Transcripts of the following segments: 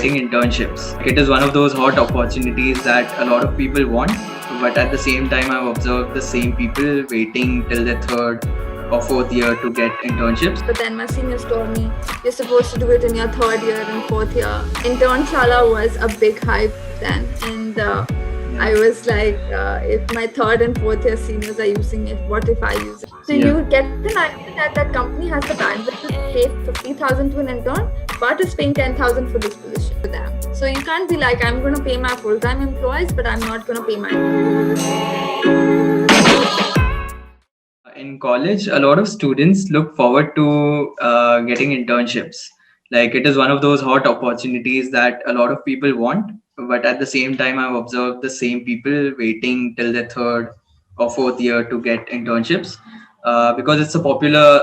getting internships. It is one of those hot opportunities that a lot of people want, but at the same time, I've observed the same people waiting till their third or fourth year to get internships. But then my seniors told me, you're supposed to do it in your third year and fourth year. Internshala was a big hype then. And I was like, if my third and fourth year seniors are using it, what if I use it? So you get an idea that that company has the bandwidth to pay 50,000 to an intern, but is paying 10,000 for this position for them. So you can't be like, I'm going to pay my full-time employees, but I'm not going to pay my In college, a lot of students look forward to getting internships. Like it is one of those hot opportunities that a lot of people want, but at the same time, I've observed the same people waiting till their third or fourth year to get internships. Because it's a popular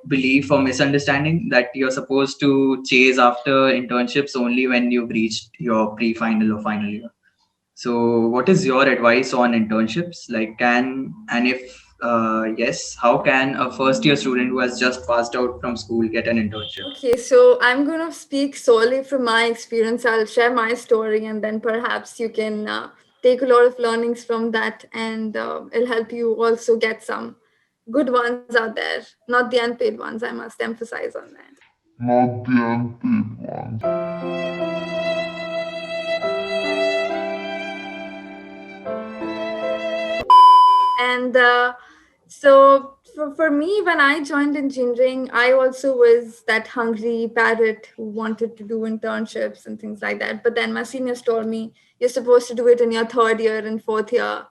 belief or misunderstanding that you're supposed to chase after internships only when you've reached your pre-final or final year. So, what is your advice on internships? If yes, how can a first year student who has just passed out from school get an internship? Okay, so I'm going to speak solely from my experience. I'll share my story, and then perhaps you can take a lot of learnings from that, and it'll help you also get some good ones out there, not the unpaid ones. I must emphasize on that. Not the unpaid ones. And for me, when I joined engineering, I also was that hungry parrot who wanted to do internships and things like that. But then my seniors told me, you're supposed to do it in your third year and fourth year.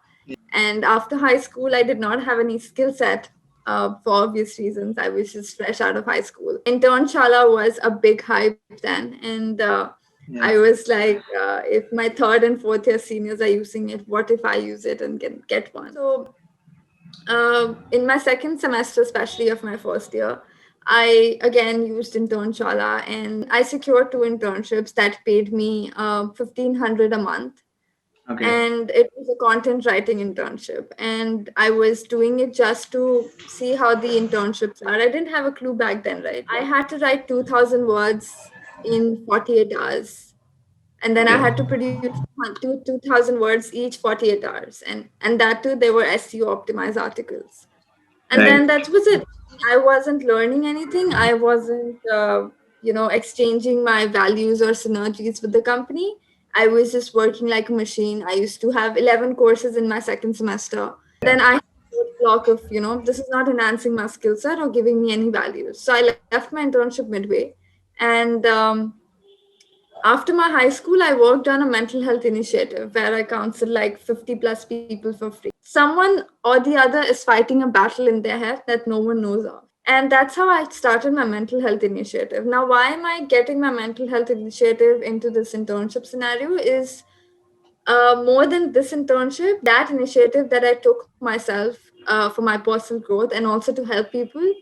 And after high school, I did not have any skill set for obvious reasons. I was just fresh out of high school. Internshala was a big hype then. And I was like, if my third and fourth year seniors are using it, what if I use it and get one? So in my second semester, especially of my first year, I again used Internshala, and I secured 2 internships that paid me 1,500 a month. Okay. And it was a content writing internship, and I was doing it just to see how the internships are. I didn't have a clue back then, right? I had to write 2,000 words in 48 hours, and then I had to produce 2,000 words each 48 hours, and that too they were SEO optimized articles. And then that was it. I wasn't learning anything. I wasn't exchanging my values or synergies with the company. I was just working like a machine. I used to have 11 courses in my second semester. Then I had a block of, this is not enhancing my skill set or giving me any values. So I left my internship midway. And after my high school, I worked on a mental health initiative where I counseled like 50 plus people for free. Someone or the other is fighting a battle in their head that no one knows of. And that's how I started my mental health initiative. Now, why am I getting my mental health initiative into this internship scenario is more than this internship, that initiative that I took myself for my personal growth and also to help people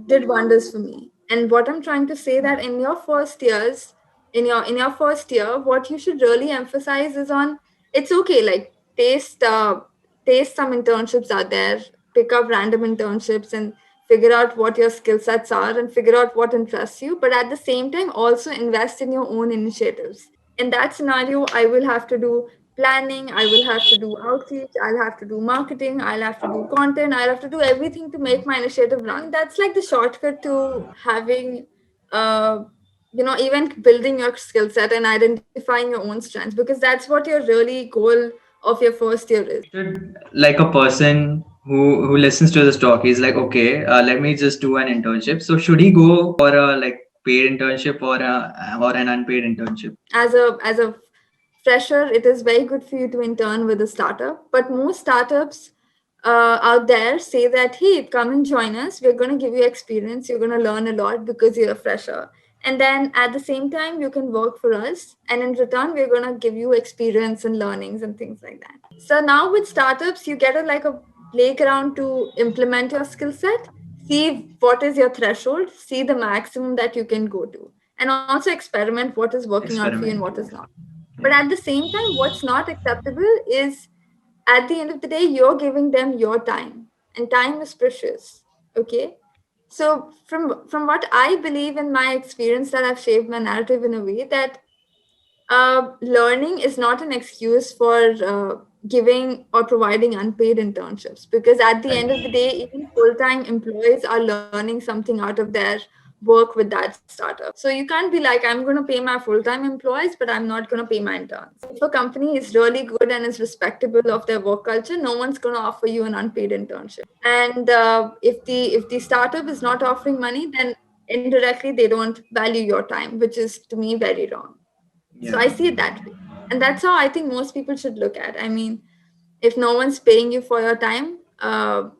did wonders for me. And what I'm trying to say that in your first years, in your first year, what you should really emphasize is on it's okay, like taste some internships out there, pick up random internships and figure out what your skill sets are and figure out what interests you. But at the same time, also invest in your own initiatives. In that scenario, I will have to do planning, I will have to do outreach, I'll have to do marketing, I'll have to do content, I'll have to do everything to make my initiative run. That's like the shortcut to having even building your skill set and identifying your own strengths, because that's what your really goal of your first year is. Should like a person who listens to this talk, he's like, okay, let me just do an internship. So should he go for a paid internship or an unpaid internship? As a fresher, it is very good for you to intern with a startup, but most startups out there say that, hey, come and join us, we're going to give you experience, you're going to learn a lot because you're a fresher, and then at the same time you can work for us, and in return we're going to give you experience and learnings and things like that. So now with startups, you get a playground to implement your skill set, see what is your threshold, see the maximum that you can go to, and also experiment what is working out for you and what is not. But at the same time, what's not acceptable is at the end of the day, you're giving them your time, and time is precious. Okay. So from what I believe in my experience, that I've shaped my narrative in a way that learning is not an excuse for giving or providing unpaid internships, because at the end of the day, even full-time employees are learning something out of their work with that startup. So you can't be like, I'm going to pay my full-time employees, but I'm not going to pay my interns. If a company is really good and is respectable of their work culture, no one's going to offer you an unpaid internship. And if the startup is not offering money, then indirectly they don't value your time, which is to me very wrong. So I Yeah. see it that way. And that's how I think most people should look at. I mean, if no one's paying you for your time,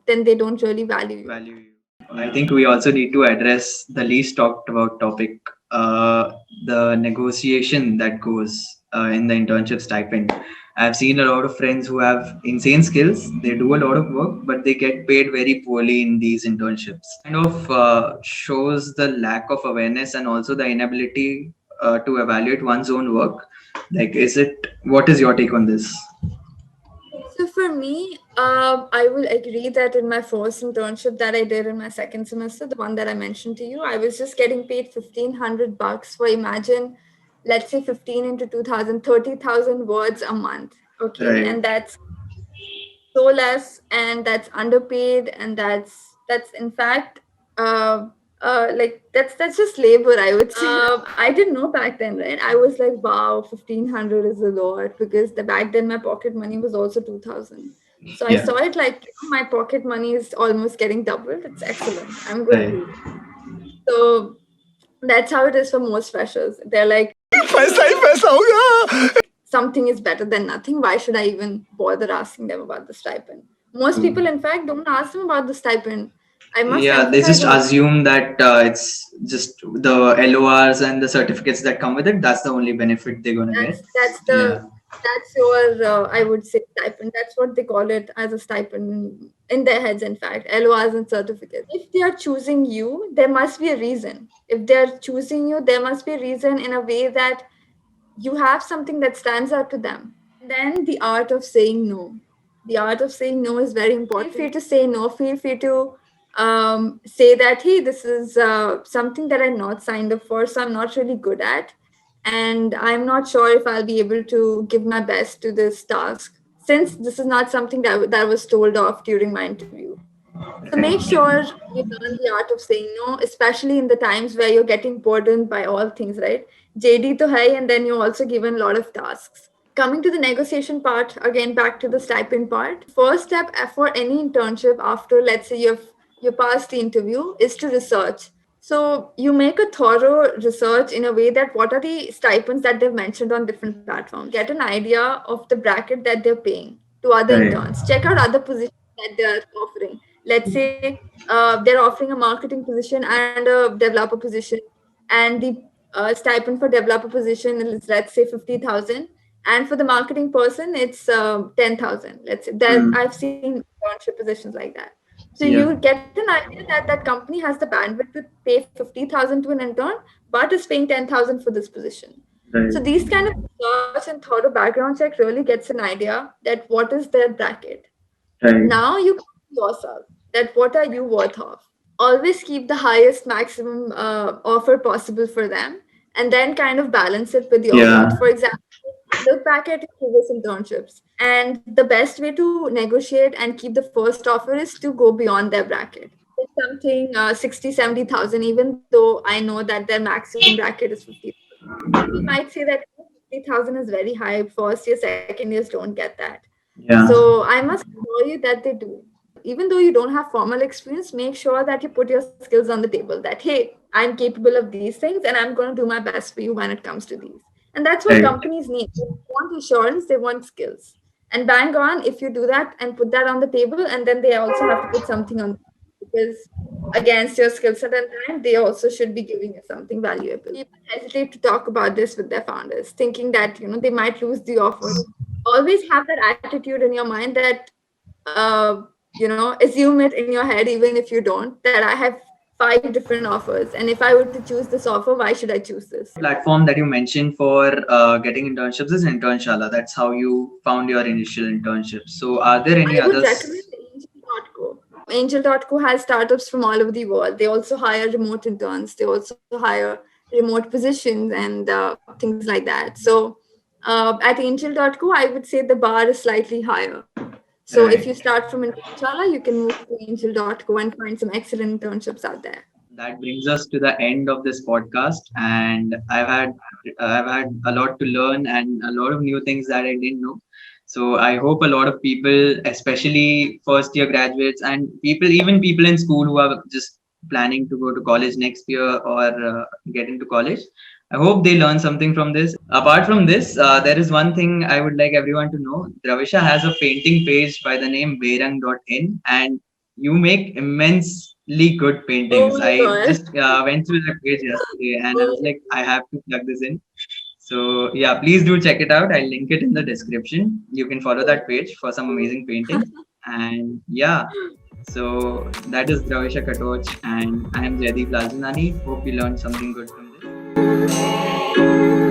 then they don't really value you. Value you. I think we also need to address the least talked about topic, the negotiation that goes in the internship stipend. I've seen a lot of friends who have insane skills. They do a lot of work, but they get paid very poorly in these internships. Kind of shows the lack of awareness and also the inability to evaluate one's own work. Like, is it? What is your take on this? So for me, I will agree that in my first internship that I did in my second semester, the one that I mentioned to you, I was just getting paid $1,500 for, imagine, let's say 15 into 2,000, 30,000 words a month. Okay, Right. and that's so less, and that's underpaid, and that's in fact like that's just labor, I would say. I didn't know back then, right? I was like, wow, 1,500 is a lot, because the back then my pocket money was also 2,000. So I Yeah. saw it like, my pocket money is almost getting doubled. It's excellent, I'm going to Right. do it. So that's how it is for most freshers. They're like, something is better than nothing. Why should I even bother asking them about the stipend? Most people, in fact, don't ask them about the stipend. I must Yeah, they emphasize just on this. assume that it's just the LORs and the certificates that come with it. That's the only benefit they're gonna get. Yeah, That's your I would say stipend. That's what they call it, as a stipend in their heads. In fact, LORs and certificates. If they are choosing you, there must be a reason. If they're choosing you, there must be a reason, in a way that you have something that stands out to them. And then the art of saying no. The art of saying no is very important. Feel free to say no. Feel free to say that, hey, this is something that I'm not signed up for, so I'm not really good at. And I'm not sure if I'll be able to give my best to this task, since this is not something that was told off during my interview. So make sure you learn the art of saying no, especially in the times where you're getting burdened by all things, right? JD to hai, and then you're also given a lot of tasks. Coming to the negotiation part, again back to the stipend part. First step for any internship after, let's say, you passed the interview, is to research. So you make a thorough research in a way that what are the stipends that they've mentioned on different platforms. Get an idea of the bracket that they're paying to other right. interns. Check out other positions that they're offering. Let's say they're offering a marketing position and a developer position, and the stipend for developer position is, let's say, 50,000, and for the marketing person it's 10,000. Let's say that Mm, I've seen internship positions like that. So you yeah, get an idea that that company has the bandwidth to pay 50,000 to an intern, but is paying 10,000 for this position. So right, these kind of research and thorough background check really gets an idea that what is their bracket. right. Now you come to yourself, that what are you worth of? Always keep the highest maximum offer possible for them, and then kind of balance it with your worth. Yeah, For example, look back at your previous internships, and the best way to negotiate and keep the first offer is to go beyond their bracket. It's something 60, 70,000, even though I know that their maximum bracket is 50,000. People might say that 50,000 is very high. First year, second years don't get that. yeah, So I must assure you that they do. Even though you don't have formal experience, make sure that you put your skills on the table, that, hey, I'm capable of these things and I'm going to do my best for you when it comes to these. And that's what right. companies need. They want assurance, they want skills. And bang on, if you do that and put that on the table, and then they also have to put something on, because against your skill set and time, they also should be giving you something valuable. People hesitate to talk about this with their founders, thinking that they might lose the offer. Always have that attitude in your mind that assume it in your head, even if you don't, that I have 5 different offers, and if I were to choose this offer, why should I choose this? Platform that you mentioned for getting internships is Internshala. That's how you found your initial internships. So, are there any I would others? recommend Angel.co. Angel.co has startups from all over the world. They also hire remote interns. They also hire remote positions and things like that. So At angel.co, I would say the bar is slightly higher. So if you Right. start from Internshalla, you can move to angel.co and find some excellent internships out there. That brings us to the end of this podcast, and I've had a lot to learn and a lot of new things that I didn't know. So I hope a lot of people, especially first year graduates and people, even people in school who are just planning to go to college next year or get into college, I hope they learn something from this. Apart from this, there is one thing I would like everyone to know. Dravisha has a painting page by the name berang.in, and you make immensely good Oh paintings. my I god. just went through that page yesterday and I was like, I have to plug this in. So, yeah, please do check it out. I'll link it in the description. You can follow that page for some amazing paintings. And yeah, so that is Dravisha Katoch, and I am Jaideep Lalchandani. Hope you learned something good from this.